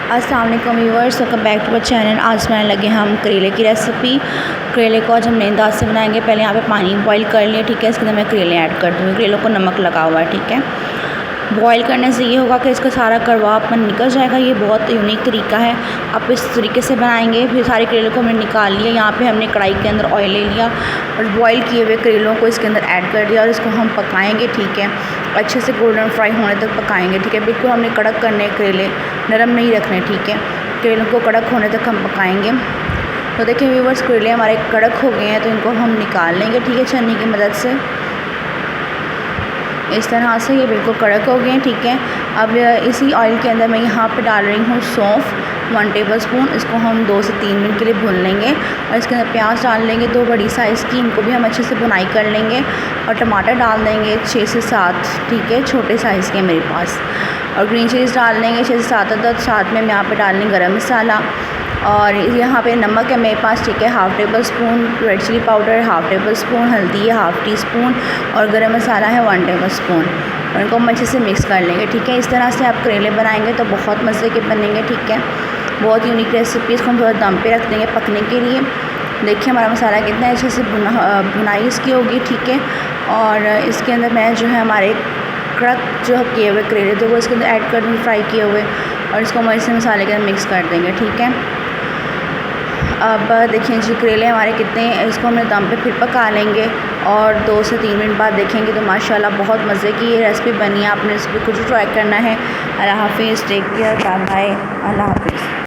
अस्सलाम वालेकुम viewers, welcome back to our channel. आज बनाने लगे हम करेले की रेसिपी। करेले को आज हम नए अंदाज से बनाएंगे। पहले यहाँ पे पानी बॉईल कर लिया, ठीक है। इसके अंदर मैं करेले ऐड कर दूँगी। करेलों को नमक लगा हुआ है, ठीक है। बॉईल करने से ये होगा कि इसका सारा कड़वापन निकल जाएगा। ये बहुत यूनिक तरीका है। आप इस तरीके से बनाएंगे। फिर सारे करेलों को हमने निकाल लिया। यहाँ पे हमने कढ़ाई के अंदर ऑयल ले लिया और बॉईल किए हुए करेलों को इसके अंदर ऐड कर दिया और इसको हम पकाएंगे, ठीक है। अच्छे से गोल्डन फ्राई होने तक पकाएंगे, ठीक है। बिल्कुल हमने कड़क करने करेले, नरम नहीं रखने, ठीक है। करेलों को कड़क होने तक हम पकाएंगे। तो देखिए व्यूअर्स, करेले हमारे कड़क हो गए हैं, तो इनको हम निकाल लेंगे, ठीक है, छन्नी की मदद से। इस तरह से ये बिल्कुल कड़क हो गए हैं, ठीक है। अब इसी ऑयल के अंदर मैं यहाँ पे डाल रही हूँ सौंफ, 1 टेबलस्पून। इसको हम 2 से 3 मिनट के लिए भून लेंगे और इसके अंदर प्याज डाल लेंगे 2 बड़ी साइज़ की। इनको भी हम अच्छे से भुनाई कर लेंगे और टमाटर डाल देंगे 6 से 7, ठीक है, छोटे साइज़ के मेरे पास। और ग्रीन चिलीज़ डाल लेंगे 6 से 7 अदद। साथ में हम यहाँ पर डाल लेंगे गरम मसाला और यहाँ पे नमक है मेरे पास, ठीक है, 1/2 tablespoon. Red chilli powder 1/2 tablespoon. हल्दी है 1/2 टीस्पून और गरम मसाला है 1 टेबलस्पून। और इनको हम अच्छे से मिक्स कर लेंगे, ठीक है। इस तरह से आप करेले बनाएंगे तो बहुत मज़े के बनेंगे, ठीक है। बहुत यूनिक रेसिपी। इसको हम थोड़ा दम पे रख देंगे पकने के लिए। देखिए हमारा मसाला कितना अच्छे से भुनाई इसकी होगी, ठीक है। और इसके अंदर मैं जो है हमारे कड़क जो किए हुए करेले थे वो इसके अंदर ऐड कर दूँगी, फ्राई किए हुए, और इसको हम ऐसे मसाले के अंदर मिक्स कर देंगे, ठीक है। अब देखिए जी करेले हमारे कितने, इसको हमने दम पे फिर पका लेंगे और 2 से 3 मिनट बाद देखेंगे तो माशाल्लाह बहुत मज़े की ये रेसिपी बनी है। आपने इस पर कुछ ट्राई करना है। अल्लाह हाफ़िज़, टेक केयर, बाय बाय, अल्लाह हाफ़िज़।